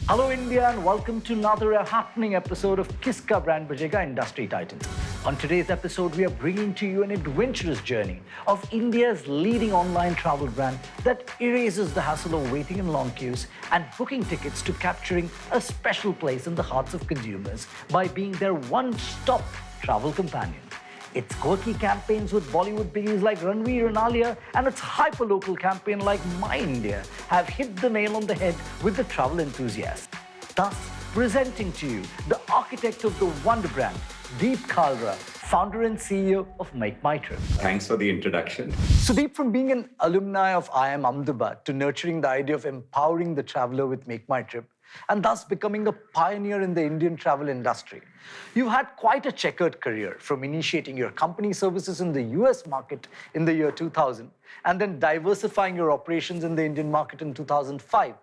Hello India and welcome to another happening episode of Kiska Brand Bajega Industry Titans. On today's episode, we are bringing to you an adventurous journey of India's leading online travel brand that erases the hassle of waiting in long queues and booking tickets to capturing a special place in the hearts of consumers by being their one-stop travel companion. Its quirky campaigns with Bollywood biggies like Ranveer and Alia and its hyper-local campaign like My India have hit the nail on the head with the travel enthusiast. Thus, presenting to you the architect of the wonder brand, Kalra, founder and CEO of Make My Trip. Thanks for the introduction. So Deep, from being an alumni of IIM Ahmedabad to nurturing the idea of empowering the traveler with Make My Trip, and thus becoming a pioneer in the Indian travel industry, you've had quite a checkered career, from initiating your company services in the US market in the year 2000 and then diversifying your operations in the Indian market in 2005.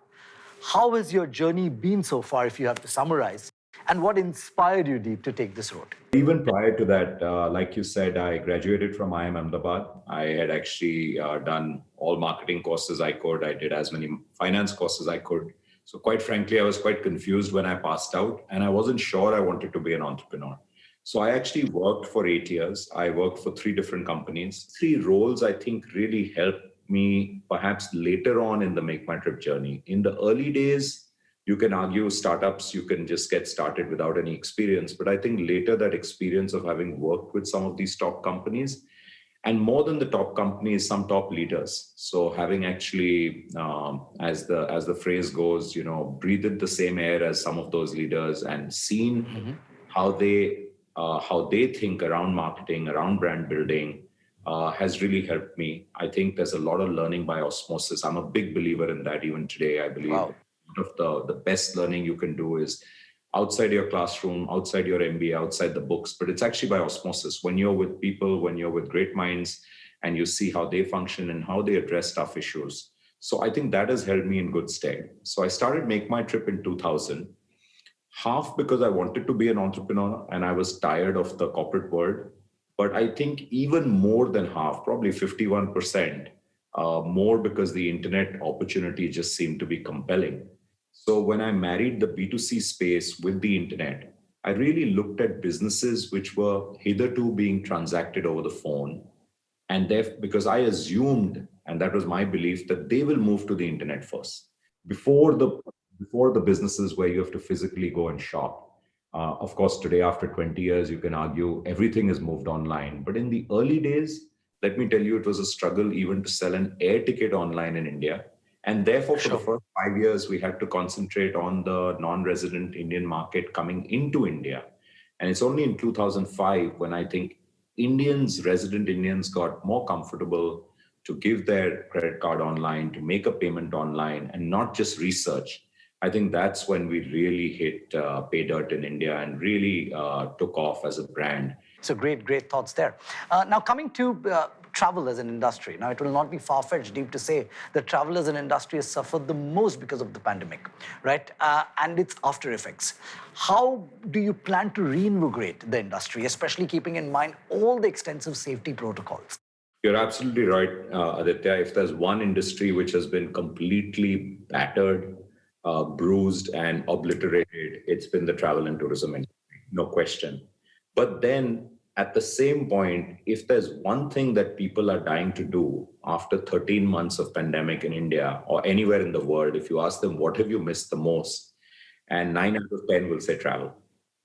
How has your journey been so far, if you have to summarize? And what inspired you, Deep, to take this road? Even prior to that, like you said, I graduated from IIM Ahmedabad. I had actually done all marketing courses I could. I did as many finance courses I could. So quite frankly, I was quite confused when I passed out, and I wasn't sure I wanted to be an entrepreneur. So I actually worked for 8 years. I worked for 3 different companies. 3 roles, I think, really helped me perhaps later on in the Make My Trip journey. In the early days, you can argue startups, you can just get started without any experience. But I think later, that experience of having worked with some of these top companies, and more than the top companies, some top leaders. So having actually, as the phrase goes, breathed the same air as some of those leaders and seen how they think around marketing, around brand building, has really helped me. I think there's a lot of learning by osmosis. I'm a big believer in that even today. I believe one of the best learning you can do is outside your classroom, outside your MBA, outside the books, but it's actually by osmosis. When you're with people, when you're with great minds, and you see how they function and how they address tough issues. So I think that has held me in good stead. So I started Make My Trip in 2000, half because I wanted to be an entrepreneur and I was tired of the corporate world. But I think even more than half, probably 51%, more because the internet opportunity just seemed to be compelling. So when I married the B2C space with the internet, I really looked at businesses which were hitherto being transacted over the phone. And because I assumed, and that was my belief, that they will move to the internet first, before the businesses where you have to physically go and shop. Of course, today, after 20 years, you can argue everything has moved online. But in the early days, let me tell you, it was a struggle even to sell an air ticket online in India. And therefore, for the first 5 years, we had to concentrate on the non-resident Indian market coming into India. And it's only in 2005 when I think resident Indians got more comfortable to give their credit card online, to make a payment online, and not just research. I think that's when we really hit pay dirt in India and really took off as a brand. So great thoughts there. Now coming to travel as an industry. Now, it will not be far-fetched, Deep, to say that travel as an industry has suffered the most because of the pandemic, right? And its after effects. How do you plan to reinvigorate the industry, especially keeping in mind all the extensive safety protocols? You're absolutely right, Aditya. If there's one industry which has been completely battered, bruised, and obliterated, it's been the travel and tourism industry, no question. But then, at the same point, if there's one thing that people are dying to do after 13 months of pandemic in India or anywhere in the world, if you ask them, what have you missed the most? And 9 out of 10 will say travel.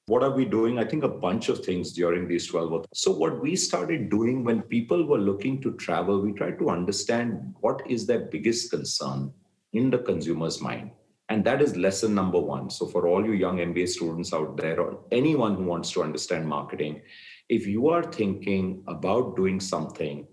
What are we doing? I think a bunch of things during these 12 months. So what we started doing when people were looking to travel, we tried to understand what is their biggest concern in the consumer's mind. And that is lesson number 1. So for all you young MBA students out there, or anyone who wants to understand marketing, if you are thinking about doing something,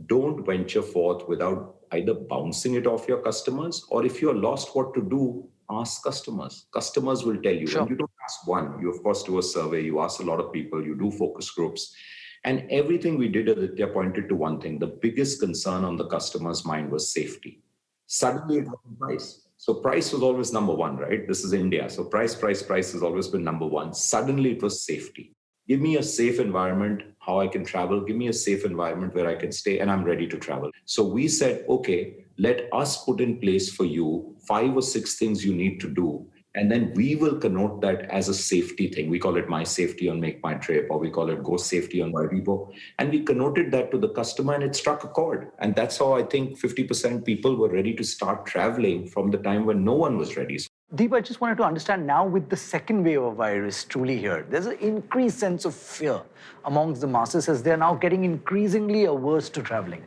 don't venture forth without either bouncing it off your customers, or if you're lost what to do, ask customers. Customers will tell you. Sure. And you don't ask one. You, of course, do a survey. You ask a lot of people. You do focus groups. And everything we did, Aditya, pointed to one thing. The biggest concern on the customer's mind was safety. Suddenly, it was price. So price was always number 1, right? This is India. So price has always been number 1. Suddenly, it was safety. Give me a safe environment, how I can travel. Give me a safe environment where I can stay, and I'm ready to travel. So we said, okay, let us put in place for you 5 or 6 things you need to do And then we will connote that as a safety thing. We call it My Safety on Make My Trip, or we call it Go Safety on Goibibo. And we connoted that to the customer and it struck a chord. And that's how I think 50% people were ready to start traveling from the time when no one was ready. Deep, I just wanted to understand now with the second wave of virus truly here, there's an increased sense of fear amongst the masses as they're now getting increasingly averse to traveling.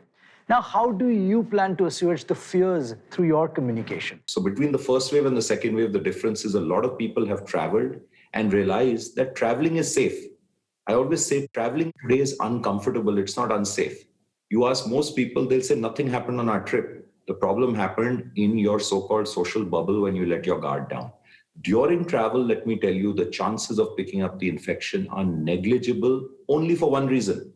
Now, how do you plan to assuage the fears through your communication? So between the first wave and the second wave, the difference is a lot of people have traveled and realized that traveling is safe. I always say traveling today is uncomfortable. It's not unsafe. You ask most people, they'll say nothing happened on our trip. The problem happened in your so-called social bubble when you let your guard down. During travel, let me tell you, the chances of picking up the infection are negligible only for one reason.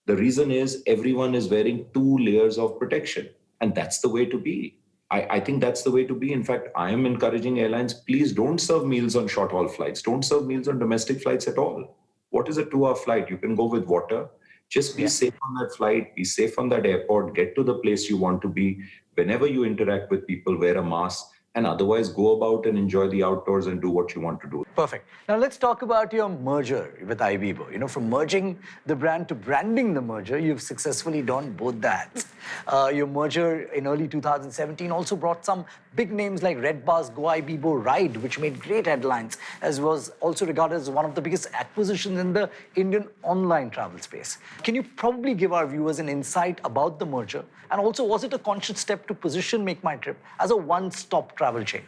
The reason is everyone is wearing 2 layers of protection. And that's the way to be. I think that's the way to be. In fact, I am encouraging airlines, please don't serve meals on short-haul flights. Don't serve meals on domestic flights at all. What is a 2-hour flight? You can go with water. Just be safe on that flight. Be safe on that airport. Get to the place you want to be. Whenever you interact with people, wear a mask. And otherwise, go about and enjoy the outdoors and do what you want to do. Perfect. Now, let's talk about your merger with Goibibo. You know, from merging the brand to branding the merger, you've successfully done both that. Your merger in early 2017 also brought some big names like Redbar's Goibibo ride, which made great headlines, as was also regarded as one of the biggest acquisitions in the Indian online travel space. Can you probably give our viewers an insight about the merger? And also, was it a conscious step to position Make My Trip as a one-stop travel chain?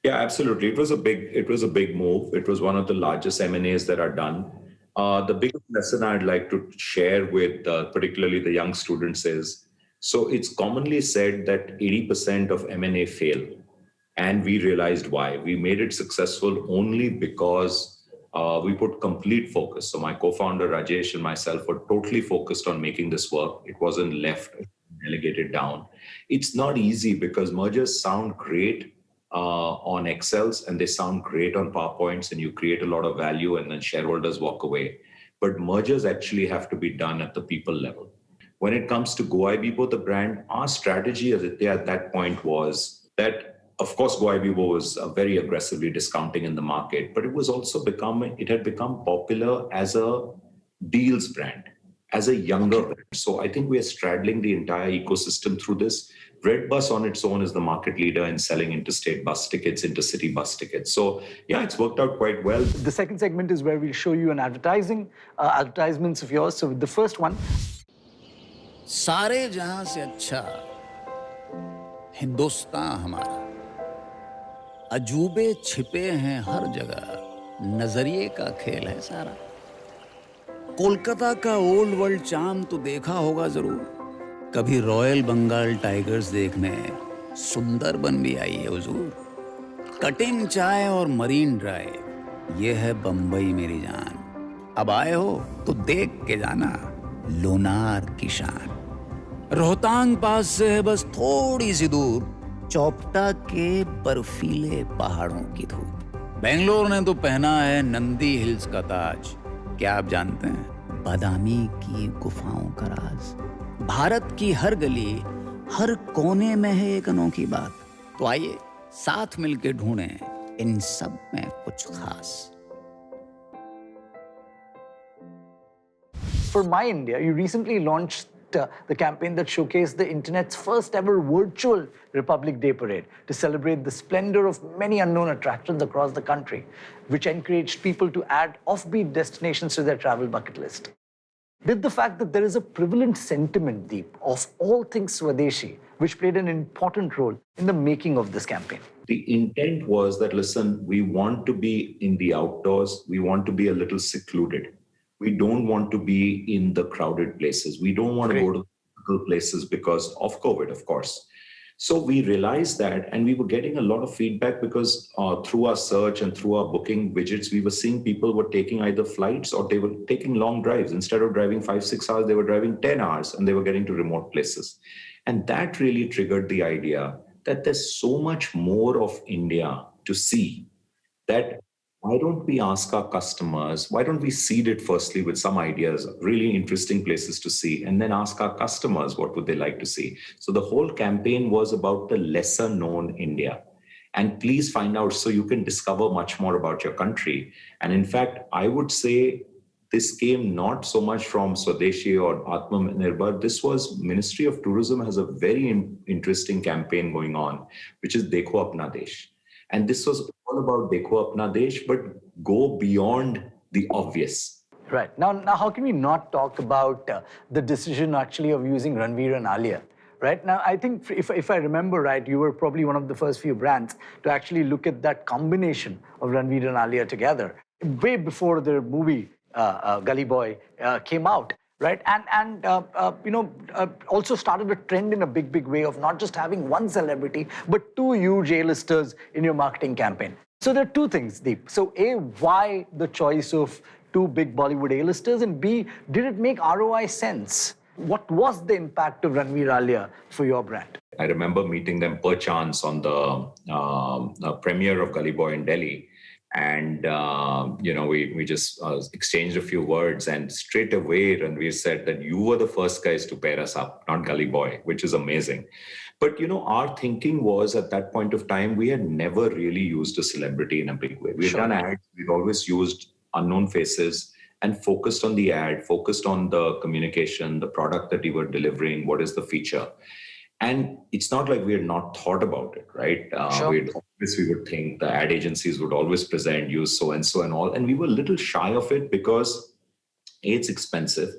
Yeah, absolutely. It was a big move. It was one of the largest M&As that are done. The biggest lesson I'd like to share with particularly the young students is, so it's commonly said that 80% of M&A fail. And we realized why. We made it successful only because we put complete focus. So my co-founder Rajesh and myself were totally focused on making this work. It wasn't left delegated down. It's not easy because mergers sound great on Excels and they sound great on PowerPoints, and you create a lot of value and then shareholders walk away. But mergers actually have to be done at the people level. When it comes to Goibibo, the brand, our strategy at that point was that, of course, Goibibo was very aggressively discounting in the market, but it had become popular as a deals brand, as a younger brand. So I think we are straddling the entire ecosystem through this. Redbus on its own is the market leader in selling interstate bus tickets, intercity bus tickets. So yeah, it's worked out quite well. The second segment is where we'll show you an advertisements of yours. So with the first one. सारे जहां से अच्छा हिंदुस्तान हमारा, अजूबे छिपे हैं हर जगह, नजरिए का खेल है सारा। कोलकाता का ओल्ड वर्ल्ड चार्म तो देखा होगा जरूर, कभी रॉयल बंगाल टाइगर्स देखने सुंदरबन भी आई है हुजूर। कटिंग चाय और मरीन ड्राइव, ये है बंबई मेरी जान। अब आए हो तो देख के जाना लोनार की शान। रोहतांग पास से है बस थोड़ी सी दूर, चौपटा के बर्फीले पहाड़ों की धूप। बेंगलोर ने तो पहना है नंदी हिल्स का ताज, क्या आप जानते हैं बादामी की गुफाओं का राज। भारत की हर गली हर कोने में है एक अनोखी बात, तो आइए साथ मिलके ढूंढें इन सब में कुछ खास। For My India, you recently launched the campaign that showcased the internet's first ever virtual Republic Day parade to celebrate the splendor of many unknown attractions across the country, which encouraged people to add offbeat destinations to their travel bucket list. Did the fact that there is a prevalent sentiment, Deep, of all things Swadeshi, which played an important role in the making of this campaign? The intent was that, listen, we want to be in the outdoors. We want to be a little secluded. We don't want to be in the crowded places. We don't want to go to physical places because of COVID, of course. So we realized that, and we were getting a lot of feedback because through our search and through our booking widgets, we were seeing people were taking either flights or they were taking long drives. Instead of driving 5-6 hours, they were driving 10 hours and they were getting to remote places. And that really triggered the idea that there's so much more of India to see that why don't we ask our customers, why don't we seed it firstly with some ideas, really interesting places to see, and then ask our customers what would they like to see. So the whole campaign was about the lesser known India. And please find out so you can discover much more about your country. And in fact, I would say this came not so much from Swadeshi or Atmanirbhar. This was Ministry of Tourism has a very interesting campaign going on, which is Dekho Apna Desh. And this was all about Dekho Apna Desh, but go beyond the obvious. Right. Now, how can we not talk about the decision actually of using Ranveer and Alia? Right. Now, I think if I remember right, you were probably one of the first few brands to actually look at that combination of Ranveer and Alia together way before the movie Gully Boy came out. Right. And also started a trend in a big way of not just having one celebrity, but two huge A-listers in your marketing campaign. So there are two things, Deep. So A, why the choice of two big Bollywood A-listers? And B, did it make ROI sense? What was the impact of Ranveer Alia for your brand? I remember meeting them per chance on the premiere of Gully Boy in Delhi. And, we just exchanged a few words. And straight away, Ranveer said that you were the first guys to pair us up, not Gully Boy, which is amazing. But, our thinking was at that point of time, we had never really used a celebrity in a big way. We'd done ads. We'd always used unknown faces and focused on the ad, focused on the communication, the product that we were delivering, what is the feature. And it's not like we had not thought about it, right? We would think the ad agencies would always present, use so-and-so and all. And we were a little shy of it because A, it's expensive,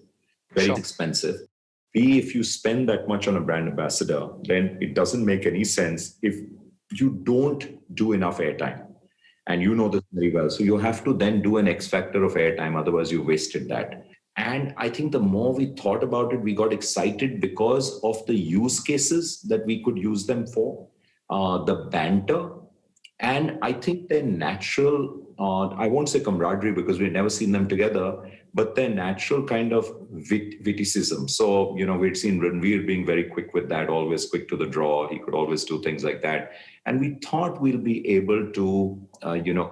very expensive. B, if you spend that much on a brand ambassador, then it doesn't make any sense if you don't do enough airtime. And you know this very well. So you have to then do an X factor of airtime, otherwise you wasted that. And I think the more we thought about it, we got excited because of the use cases that we could use them for, the banter. And I think their natural, I won't say camaraderie because we've never seen them together, but their natural kind of witticism. So, we'd seen Ranveer being very quick with that, always quick to the draw. He could always do things like that. And we thought we'll be able to,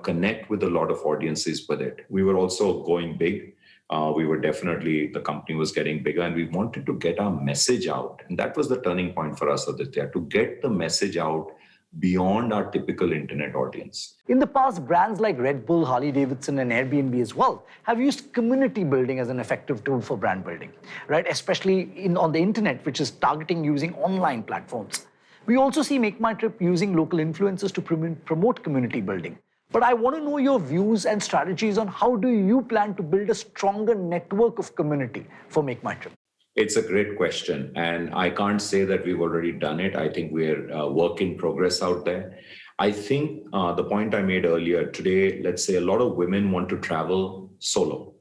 connect with a lot of audiences with it. We were also going big. The company was getting bigger and we wanted to get our message out. And that was the turning point for us, Aditya, to get the message out beyond our typical internet audience. In the past, brands like Red Bull, Harley-Davidson, and Airbnb as well have used community building as an effective tool for brand building, right? Especially on the internet, which is targeting using online platforms. We also see Make My Trip using local influencers to promote community building. But I want to know your views and strategies on how do you plan to build a stronger network of community for Make My Trip? It's a great question. And I can't say that we've already done it. I think we're work in progress out there. I think the point I made earlier today, let's say a lot of women want to travel solo.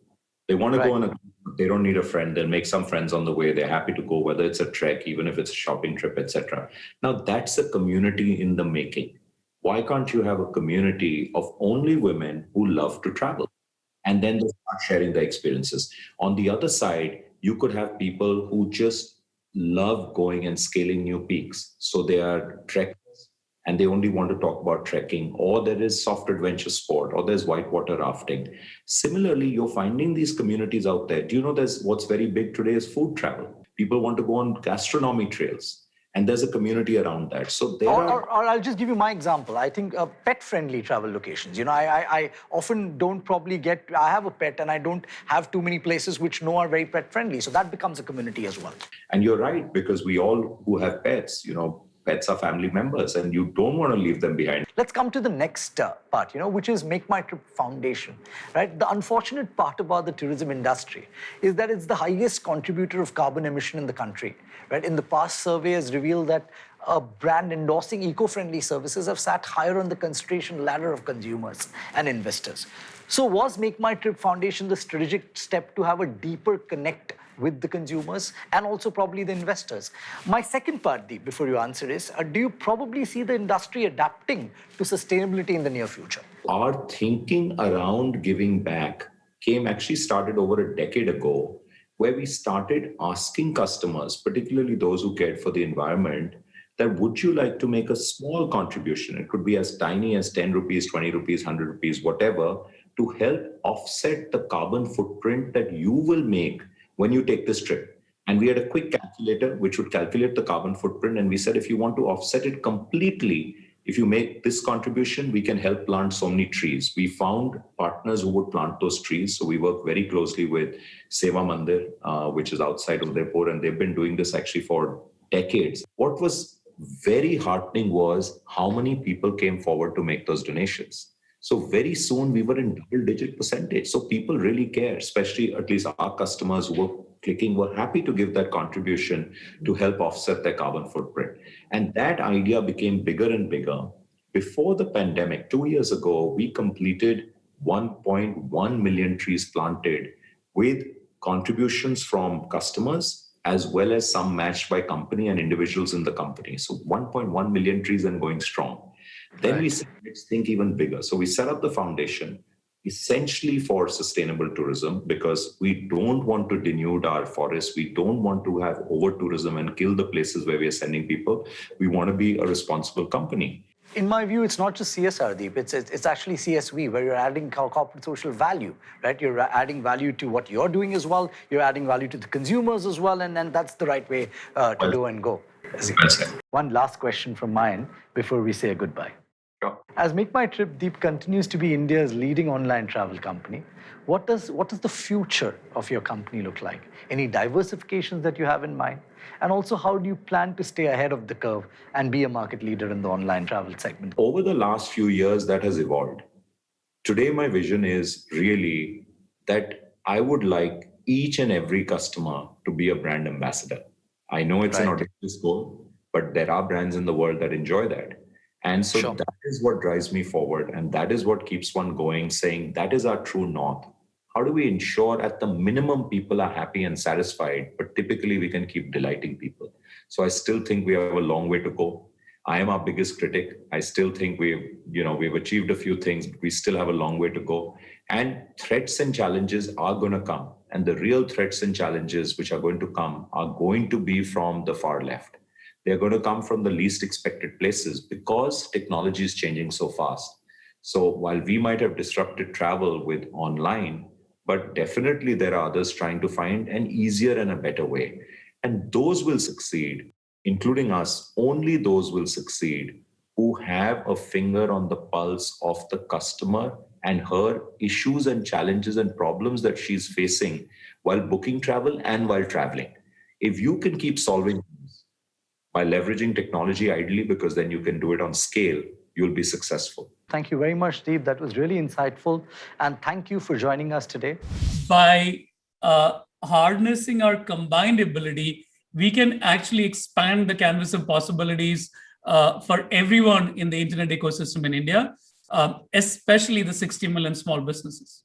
They want to go they don't need a friend. They'll make some friends on the way. They're happy to go, whether it's a trek, even if it's a shopping trip, etc. Now that's a community in the making. Why can't you have a community of only women who love to travel? And then they start sharing their experiences. On the other side, you could have people who just love going and scaling new peaks. So they are trekkers and they only want to talk about trekking, or there is soft adventure sport, or there's whitewater rafting. Similarly, you're finding these communities out there. Do you know what's very big today is food travel. People want to go on gastronomy trails. And there's a community around that. So or I'll just give you my example. I think pet-friendly travel locations. I often don't I have a pet and I don't have too many places which are very pet-friendly. So that becomes a community as well. And you're right, because we all who have pets, pets are family members and you don't want to leave them behind. Let's come to the next part, which is Make My Trip Foundation, right? The unfortunate part about the tourism industry is that it's the highest contributor of carbon emission in the country, right? In the past, surveys revealed that a brand endorsing eco-friendly services have sat higher on the consideration ladder of consumers and investors. So was Make My Trip Foundation the strategic step to have a deeper connect with the consumers and also probably the investors? My second part, Deep, before you answer is, do you probably see the industry adapting to sustainability in the near future? Our thinking around giving back started over a decade ago, where we started asking customers, particularly those who cared for the environment, that would you like to make a small contribution? It could be as tiny as 10 rupees, 20 rupees, 100 rupees, whatever, to help offset the carbon footprint that you will make when you take this trip. And we had a quick calculator which would calculate the carbon footprint. And we said, if you want to offset it completely, if you make this contribution, we can help plant so many trees. We found partners who would plant those trees. So we work very closely with Seva Mandir, which is outside Udaipur, and they've been doing this actually for decades. What was very heartening was how many people came forward to make those donations. So very soon we were in double-digit percentage. So people really care, especially at least our customers who were clicking were happy to give that contribution to help offset their carbon footprint. And that idea became bigger and bigger. Before the pandemic, 2 years ago, we completed 1.1 million trees planted with contributions from customers as well as some matched by company and individuals in the company. So 1.1 million trees and going strong. Then we said, let's think even bigger. So we set up the foundation essentially for sustainable tourism because we don't want to denude our forests. We don't want to have over-tourism and kill the places where we are sending people. We want to be a responsible company. In my view, it's not just CSR, Deep. It's actually CSV, where you're adding corporate social value, right? You're adding value to what you're doing as well. You're adding value to the consumers as well, and that's the right way to do and go. One last question from mine before we say goodbye. Sure. As Make My Trip, Deep continues to be India's leading online travel company. What does the future of your company look like? Any diversifications that you have in mind? And also, how do you plan to stay ahead of the curve and be a market leader in the online travel segment? Over the last few years, that has evolved. Today, my vision is really that I would like each and every customer to be a brand ambassador. I know it's an audacious goal, but there are brands in the world that enjoy that. And so that is what drives me forward. And that is what keeps one going, saying that is our true north. How do we ensure at the minimum people are happy and satisfied, but typically we can keep delighting people? So I still think we have a long way to go. I am our biggest critic. I still think we've achieved a few things, but we still have a long way to go. And threats and challenges are going to come. And the real threats and challenges which are going to come are going to be from the far left. They're going to come from the least expected places because technology is changing so fast. So while we might have disrupted travel with online, but definitely there are others trying to find an easier and a better way. And those will succeed, including us. Only those will succeed who have a finger on the pulse of the customer and her issues and challenges and problems that she's facing while booking travel and while traveling. If you can keep solving by leveraging technology ideally, because then you can do it on scale, you'll be successful. Thank you very much, Deep. That was really insightful. And thank you for joining us today. By harnessing our combined ability, we can actually expand the canvas of possibilities for everyone in the internet ecosystem in India, especially the 60 million small businesses.